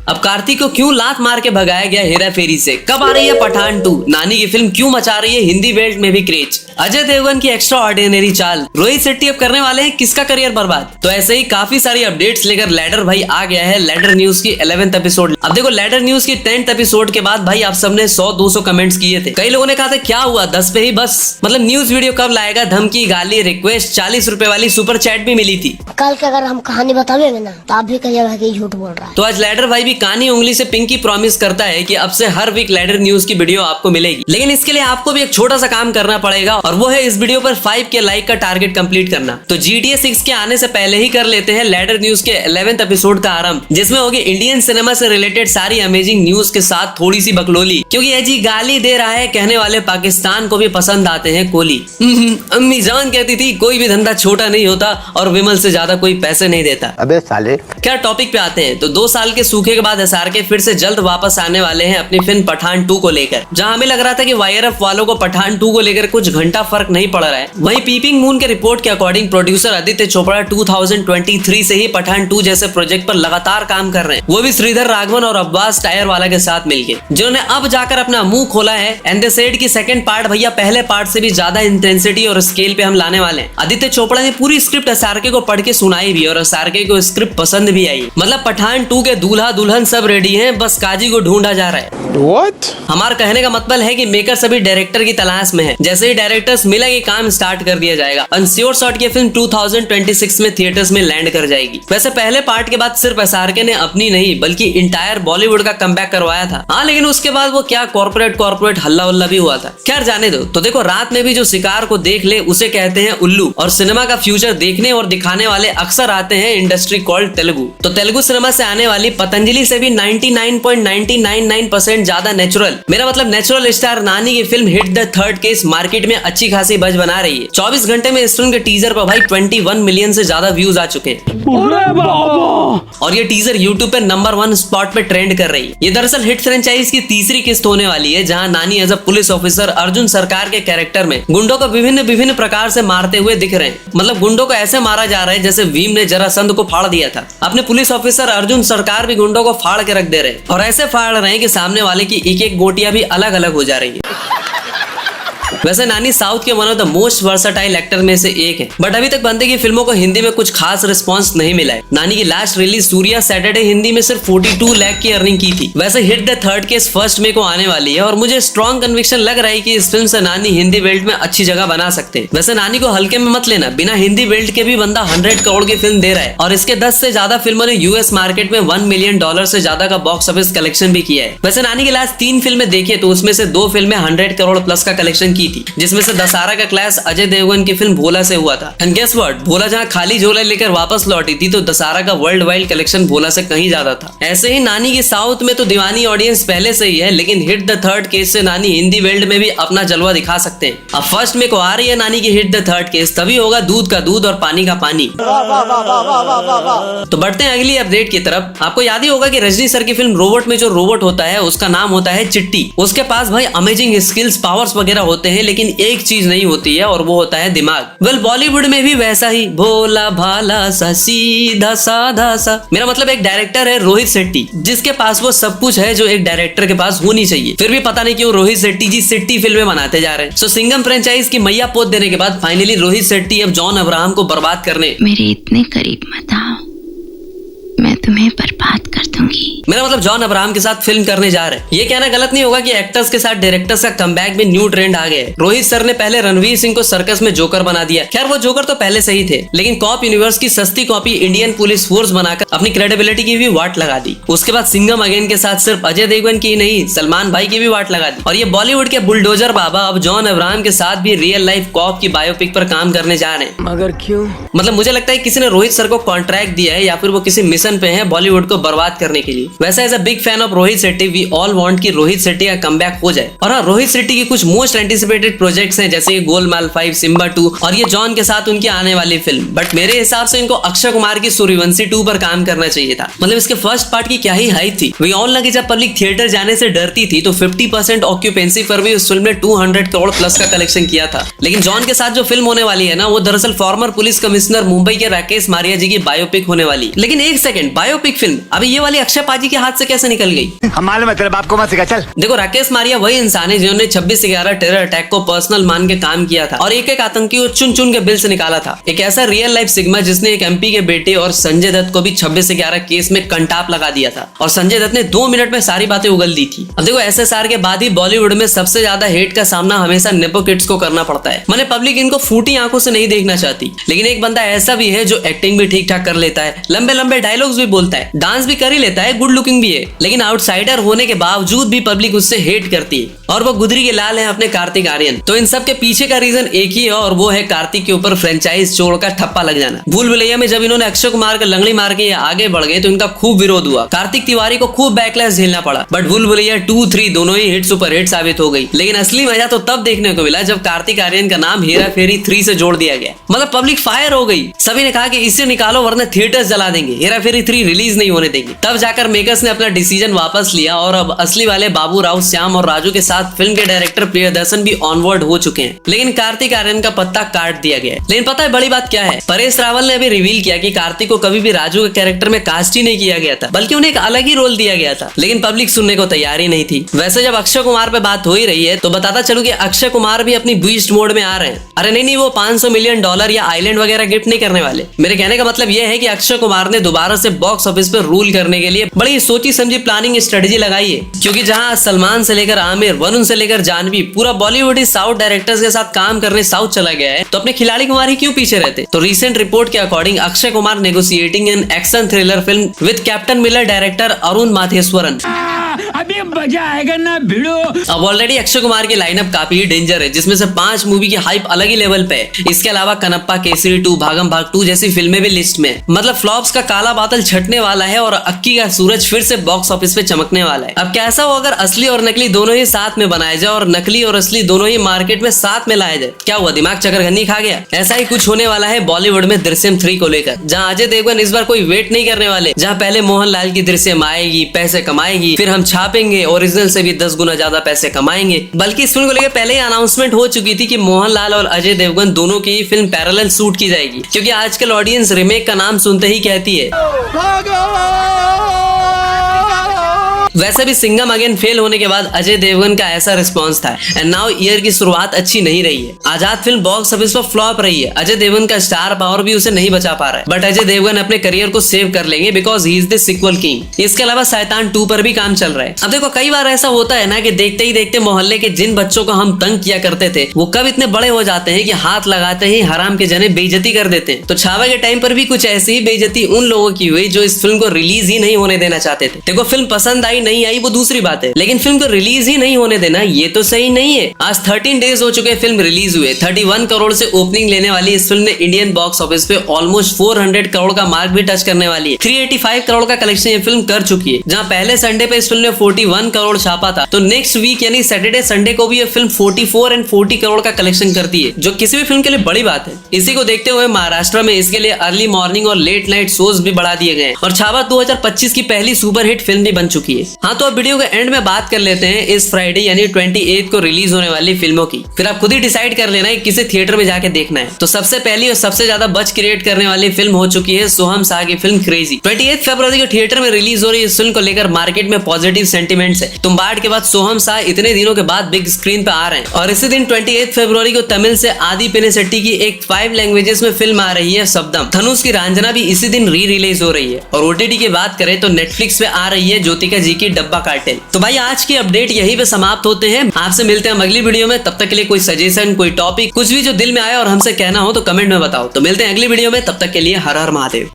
अब कार्तिक को क्यों लात मार के भगाया गया हेरा फेरी से, कब आ रही है पठान 2, नानी की फिल्म क्यों मचा रही है हिंदी बेल्ट में भी क्रेज, अजय देवगन की एक्स्ट्रा ऑर्डिनरी चाल, रोहित शेट्टी अब करने वाले हैं किसका करियर बर्बाद। तो ऐसे ही काफी सारी अपडेट्स लेकर लैडर भाई आ गया है लैडर न्यूज की 11th एपिसोड। अब देखो लैडर न्यूज की 10th एपिसोड के बाद भाई आप सबने 100-200 कमेंट्स किए थे। कई लोगों ने कहा था क्या हुआ 10 पे ही बस, मतलब न्यूज वीडियो कब लाएगा, धमकी गाली रिक्वेस्ट 40 रुपए वाली सुपर चैट भी मिली थी। कल के अगर हम कहानी बताओगे ना तो आप भी कहिएगा कि झूठ बोल रहा है। तो आज लैडर भाई भी कानी उंगली से पिंकी प्रॉमिस करता है कि अब से हर वीक लैडर न्यूज की वीडियो आपको मिलेगी, लेकिन इसके लिए आपको भी एक छोटा सा काम करना पड़ेगा और वो है इस वीडियो पर 5K लाइक का टारगेट कंप्लीट करना। तो GTA 6 के आने से पहले ही कर लेते हैं लैडर न्यूज के 11th एपिसोड का आरंभ, जिसमें होगी इंडियन सिनेमा से रिलेटेड सारी अमेजिंग न्यूज के साथ थोड़ी सी बकलोली, क्योंकि ये जी गाली दे रहा है कहने वाले पाकिस्तान को भी पसंद आते हैं कोहली। अम्मी जान कहती थी कोई भी धंधा छोटा नहीं होता और विमल से ज्यादा कोई पैसे नहीं देता। अबे साले। क्या टॉपिक पे आते हैं तो 2 साल के सूखे के बाद SRK फिर से जल्द वापस आने वाले हैं अपनी फिल्म पठान 2 को लेकर, जहां हमें लग रहा था कि YRF वालों को पठान 2 को लेकर कुछ घंटा फर्क नहीं पड़ रहा है। वहीं पीपिंग मून के रिपोर्ट के अकॉर्डिंग प्रोड्यूसर आदित्य चोपड़ा 2023 से ही पठान 2 जैसे प्रोजेक्ट पर लगातार काम कर रहे हैं, वो भी श्रीधर राघवन और अब्बास टायर वाला के साथ मिलके, जिन्होंने अब जाकर अपना मुंह खोला है एंड दे सेड की सेकंड पार्ट भैया पहले पार्ट से भी ज्यादा इंटेंसिटी और स्केल पे हम लाने वाले हैं। आदित्य चोपड़ा ने पूरी स्क्रिप्ट SRK को पढ़ के सुनाई भी और SRK को स्क्रिप्ट पसंद भी आई। मतलब पठान 2 के दूल्हा दुल्हन सब रेडी हैं, बस काजी को ढूंढा जा रहा है। What? हमारा कहने का मतलब है कि मेकर सभी डायरेक्टर की तलाश में है, जैसे ही डायरेक्टर्स मिलेंगे काम स्टार्ट कर दिया जाएगा। अनश्योर शॉट की फिल्म 2026 में थिएटर्स में लैंड कर जाएगी। वैसे पहले पार्ट के बाद सिर्फ SRK ने अपनी नहीं बल्कि इंटायर बॉलीवुड का कमबैक करवाया था। हाँ लेकिन उसके बाद वो क्या कॉर्पोरेट हल्ला उल्ला भी हुआ था। खैर जाने दो। तो देखो रात में भी जो शिकार को देख ले उसे कहते हैं उल्लू, और सिनेमा का फ्यूचर देखने और दिखाने वाले अक्सर आते हैं इंडस्ट्री कॉल्ड तेलुगु। तो तेलुगु सिनेमा से आने वाली पतंजलि से भी 99.999% ज्यादा नेचुरल, मेरा मतलब नेचुरल स्टार नानी की film hit the third case market में अच्छी खासी बज बना रही है। 24 घंटे में इस फिल्म के टीजर पर भाई 21 मिलियन से ज्यादा व्यूज आ चुके हैं और ये टीजर यूट्यूब पे नंबर 1 स्पॉट पे ट्रेंड कर रही है। ये दरअसल हिट फ्रेंचाइज की तीसरी किस्त होने वाली है, जहां Nani as a police officer Arjun Sarkar के कैरेक्टर में गुंडों को विभिन्न प्रकार से मारते हुए दिख रहे हैं। मतलब गुंडों को ऐसे मारा जा रहा है जैसे भीम ने जरासंध को फाड़ दिया था। अपने पुलिस ऑफिसर अर्जुन सरकार भी गुंडों को फाड़ के रख दे रहे हैं और ऐसे फाड़ रहे हैं कि सामने वाले की एक गोटियां भी अलग अलग हो जा रही है। वैसे नानी साउथ के one of the most versatile actor में से एक है, बट अभी तक बंदे की फिल्मों को हिंदी में कुछ खास रिस्पांस नहीं मिला है। नानी की last release Surya Saturday Hindi में सिर्फ 42 लाख की अर्निंग की थी। वैसे हिट द थर्ड केस 1 मई को आने वाली है और मुझे स्ट्रॉन्ग कन्विक्शन लग रहा है कि इस फिल्म से नानी हिंदी बेल्ट में अच्छी जगह बना सकते हैं। वैसे नानी को हल्के में मत लेना, बिना हिंदी बेल्ट के भी बंदा 100 करोड़ की फिल्म दे रहा है और इसके 10 से ज्यादा फिल्मों ने US मार्केट में $1 मिलियन से ज्यादा का बॉक्स ऑफिस कलेक्शन भी किया है। वैसे नानी की लास्ट 3 फिल्में देखिए तो उसमें से 2 फिल्में 100 करोड़ प्लस का कलेक्शन की थी, जिसमें से दशहरा का क्लैश अजय देवगन की फिल्म भोला से हुआ था। एंड गेस व्हाट, भोला जहां खाली झोला लेकर वापस लौटी थी तो दशहरा का वर्ल्ड वाइड कलेक्शन भोला से कहीं ज्यादा था। ऐसे ही नानी की साउथ में तो दीवानी ऑडियंस पहले से ही है, लेकिन हिट द थर्ड केस से नानी हिंदी वर्ल्ड में भी अपना जलवा दिखा सकते हैं। अब 1 मई को आ रही है नानी की हिट द थर्ड केस, तभी होगा दूध का दूध और पानी का पानी। तो बढ़ते हैं अगली अपडेट की तरफ। आपको याद ही होगा कि रजनी सर की फिल्म रोबोट में जो रोबोट होता है उसका नाम होता है चिट्टी। उसके पास भाई अमेजिंग स्किल्स पावर्स वगैरह होते हैं, लेकिन एक चीज नहीं होती है और वो होता है दिमाग। वेल बॉलीवुड में भी वैसा ही भोला भाला सा सीधा साधा सा, मेरा मतलब एक डायरेक्टर है रोहित शेट्टी, जिसके पास वो सब कुछ है जो एक डायरेक्टर के पास होनी चाहिए। फिर भी पता नहीं क्यों रोहित शेट्टी जी सिट्टी फिल्में बनाते जा रहे हैं। सो सिंघम फ्रेंचाइज की मैया पोत देने के बाद फाइनली रोहित शेट्टी अब जॉन अब्राहम को बर्बाद करने, मेरे इतने करीब मत आओ, मैं तुम्हें बर्बाद कर दूंगी। मेरा मतलब जॉन अब्राहम के साथ फिल्म करने जा रहे हैं। ये कहना गलत नहीं होगा कि एक्टर्स के साथ डायरेक्टर्स का कमबैक भी न्यू ट्रेंड आ गया है। रोहित सर ने पहले रणवीर सिंह को सर्कस में जोकर बना दिया। खैर वो जोकर तो पहले से ही थे, लेकिन कॉप यूनिवर्स की सस्ती कॉपी इंडियन पुलिस फोर्स बनाकर अपनी क्रेडिबिलिटी की भी वाट लगा दी। उसके बाद सिंघम अगेन के साथ सिर्फ अजय देवगन की नहीं सलमान भाई की भी वाट लगा दी। और ये बॉलीवुड के बुलडोजर बाबा अब जॉन अब्राहम के साथ भी रियल लाइफ कॉप की बायोपिक पर काम करने जा रहे हैं। मगर क्यों? मतलब मुझे लगता है किसी ने रोहित सर को कॉन्ट्रैक्ट दिया है या फिर वो किसी मिशन पे है बॉलीवुड को बर्बाद करने के लिए। वैसे as a big fan of Rohit Shetty we all want कि रोहित शेट्टी का कमबैक हो जाए। और हाँ, रोहित शेट्टी की कुछ मोस्ट एंटिसिपेटेड प्रोजेक्ट्स हैं जैसे गोलमाल 5, सिम्बा 2 और ये जॉन के साथ उनकी आने वाली फिल्म। बट मेरे हिसाब से इनको अक्षय कुमार की सूर्यवंशी 2 पर काम करना चाहिए था। मतलब इसके फर्स्ट पार्ट की क्या ही हाइप थी। वी ऑल लगे जब पब्लिक थिएटर जाने से डरती थी तो 50% ऑक्यूपेंसी पर भी उस फिल्म ने 200 करोड़ प्लस का कलेक्शन किया था। लेकिन जॉन के साथ जो फिल्म होने वाली है ना, वो दरअसल फॉर्मर पुलिस कमिश्नर मुंबई के राकेश मारिया जी की बायोपिक होने वाली। लेकिन एक सेकंड, बायोपिक फिल्म अभी ये वाली अक्षय पाजी के हाथ से कैसे निकल गई? हम मालूम है तेरे बाप को मत सिखा, चल। देखो, राकेश मारिया वही इंसान है जिन्होंने 26/11 टेरर अटैक को पर्सनल मान के काम किया था और एक एक आतंकी को चुन चुन के बिल से निकाला था। एक ऐसा रियल लाइफ सिग्मा जिसने एक एमपी के बेटे और संजय दत्त को भी 26/11 केस में कंटाप लगा दिया था और संजय दत्त ने 2 मिनट में सारी बातें उगल दी थी। अब देखो, एसएसआर के बाद ही बॉलीवुड में सबसे ज्यादा हेट का सामना हमेशा नेपो किड्स को करना पड़ता है। माने पब्लिक इनको फूटी आंखों से नहीं देखना चाहती, लेकिन एक बंदा ऐसा भी है जो एक्टिंग भी ठीक ठाक कर लेता है, लंबे लंबे डायलॉग्स भी बोलता है, डांस भी कर ही लेता है, गुड लुकिंग भी है, लेकिन आउटसाइडर होने के बावजूद भी पब्लिक उससे हेट करती है और वो गुदरी के लाल है अपने कार्तिक आर्यन। तो इन सब के पीछे का रीजन एक ही है और वो है कार्तिक के ऊपर फ्रेंचाइज चोर का ठप्पा लग जाना। भूल भुलैया में जब इन्होंने अक्षय कुमार का लंगड़ी मार के आगे बढ़ गए तो इनका खूब विरोध हुआ, कार्तिक तिवारी को खूब बैकलैश झेलना पड़ा, बट भूल भुलैया 2, 3 दोनों ही हिट सुपर हिट साबित हो गई। लेकिन असली मजा तो तब देखने को मिला जब कार्तिक आर्यन का नाम हेरा फेरी 3 से जोड़ दिया गया। मतलब पब्लिक फायर हो गई, सभी ने कहा कि इसे निकालो वरना थिएटर्स जला देंगे, हेरा फेरी 3 रिलीज नहीं होने देंगे। तब जाकर मेकर्स ने अपना डिसीजन वापस लिया और अब असली वाले बाबू राव, श्याम और राजू के साथ फिल्म के डायरेक्टर प्रियदर्शन भी ऑनवर्ड हो चुके हैं, लेकिन कार्तिक आर्यन का पत्ता काट दिया गया है। लेकिन पता है बड़ी बात क्या है? परेश रावल ने अभी रिवील किया कि कार्तिक को कभी भी राजू के कैरेक्टर में कास्ट ही नहीं किया गया था, बल्कि उन्हें एक अलग ही रोल दिया गया था, लेकिन पब्लिक सुनने को तैयार ही नहीं थी। वैसे जब अक्षय कुमार पे बात हो ही रही है तो बताता चलूं कि अक्षय कुमार भी अपनी बूस्ट मोड में आ रहे हैं। अरे नहीं, वो $500 मिलियन या आइलैंड वगैरह गिफ्ट नहीं करने वाले। मेरे कहने का मतलब यह है कि अक्षय कुमार ने दोबारा से बॉक्स ऑफिस पे रूल करने के लिए बड़ी सोची समझी प्लानिंग स्ट्रेटेजी लगाई है, क्योंकि जहां सलमान से लेकर आमिर, वरुण से लेकर जानवी, पूरा बॉलीवुड ही साउथ डायरेक्टर्स के साथ काम करने साउथ चला गया है, तो अपने खिलाड़ी कुमार ही क्यों पीछे रहते? तो रिसेंट रिपोर्ट के according Akshay Kumar negotiating an action thriller film with captain Miller director Arun Matheswaran. अभी मजा आएगा ना भिड़ो। अब ऑलरेडी अक्षय कुमार की लाइनअप काफी डेंजर है, जिसमें से 5 मूवी की हाइप अलग ही लेवल पे है। इसके अलावा कनप्पा, केसरी 2, भागम भाग 2 जैसी फिल्में भी लिस्ट में। मतलब फ्लॉप्स का काला बादल छटने वाला है और अक्की का सूरज फिर से बॉक्स ऑफिस पे चमकने वाला है। अब कैसा हो अगर असली और नकली दोनों ही साथ में बनाए जाए और नकली और असली दोनों ही मार्केट में साथ में लाए जाए? क्या हुआ, दिमाग चकरगन्नी खा गया? ऐसा ही कुछ होने वाला है बॉलीवुड में दृश्यम 3 को लेकर, जहाँ अजय देवगन इस बार कोई वेट नहीं करने वाले, जहाँ पहले मोहनलाल की दृश्यम आएगी, पैसे कमाएगी, फिर हम छापेंगे, ओरिजिनल से भी 10 गुना ज्यादा पैसे कमाएंगे। बल्कि इस फिल्म को लेकर पहले ही अनाउंसमेंट हो चुकी थी कि मोहनलाल और अजय देवगन दोनों की फिल्म पैरेलल शूट की जाएगी, क्योंकि आजकल ऑडियंस रीमेक का नाम सुनते ही कहती है। वैसे भी सिंघम अगेन फेल होने के बाद अजय देवगन का ऐसा रिस्पांस था, एंड नाउ ईयर की शुरुआत अच्छी नहीं रही है। आजाद फिल्म बॉक्स ऑफिस पर फ्लॉप रही है, अजय देवगन का स्टार पावर भी उसे नहीं बचा पा रहा है, बट अजय देवगन अपने करियर को सेव कर लेंगे because he is the sequel king. इसके अलावा शैतान 2 पर भी काम चल रहा है। अब देखो, कई बार ऐसा होता है ना कि देखते ही देखते मोहल्ले के जिन बच्चों को हम तंग किया करते थे वो कब इतने बड़े हो जाते हैं कि हाथ लगाते ही हराम के जने बेइज्जती कर देते हैं। तो छावा के टाइम पर भी कुछ ऐसी ही बेइज्जती उन लोगों की हुई जो इस फिल्म को रिलीज ही नहीं होने देना चाहते थे। देखो, फिल्म पसंद आई नहीं आई वो दूसरी बात है, लेकिन फिल्म को रिलीज ही नहीं होने देना ये तो सही नहीं है। आज 13 डेज हो चुके फिल्म रिलीज हुए, 31 करोड़ से ओपनिंग लेने वाली इस फिल्म ने इंडियन बॉक्स ऑफिस पे ऑलमोस्ट 400 करोड़ का मार्क भी टच करने वाली है। 385 करोड़ का कलेक्शन ये फिल्म कर चुकी है, जहां पहले संडे पे इस फिल्म ने 41 करोड़ छापा था। तो नेक्स्ट वीक यानी सैटरडे संडे को भी ये फिल्म 44 और 40 करोड़ का कलेक्शन करती है, जो किसी भी फिल्म के लिए बड़ी बात है। इसी को देखते हुए महाराष्ट्र में इसके लिए अर्ली मॉर्निंग और लेट नाइट शोज भी बढ़ा दिए गए और छावा 2025 की पहली सुपरहिट फिल्म भी बन चुकी है। हाँ, तो अब वीडियो के एंड में बात कर लेते हैं इस फ्राइडे यानी 28 को रिलीज होने वाली फिल्मों की। फिर आप खुद ही डिसाइड कर लेना है किसे थिएटर में जाके देखना है। तो सबसे पहली और सबसे ज्यादा बज क्रिएट करने वाली फिल्म हो चुकी है सोहम शाह की फिल्म क्रेजी। 28 फरवरी को थिएटर में रिलीज हो रही इस फिल्म को लेकर मार्केट में पॉजिटिव सेंटिमेंट्स है। तुम्बाड़ के बाद सोहम शाह इतने दिनों के बाद बिग स्क्रीन पे आ रहे हैं और इसी दिन 28 फरवरी को तमिल से आदि पिनिसेट्टी की एक 5 लैंग्वेजेस में फिल्म आ रही है शब्दम। धनुष की रांझना भी इसी दिन री रिलीज हो रही है और ओटीटी की बात करें तो नेटफ्लिक्स पे आ रही है ज्योतिका जी की डब्बा कार्टेल। तो भाई आज की अपडेट यहीं पे समाप्त होते हैं। आपसे मिलते हैं अगली वीडियो में, तब तक के लिए कोई सजेशन, कोई टॉपिक, कुछ भी जो दिल में आया और हमसे कहना हो तो कमेंट में बताओ। तो मिलते हैं अगली वीडियो में, तब तक के लिए हर हर महादेव।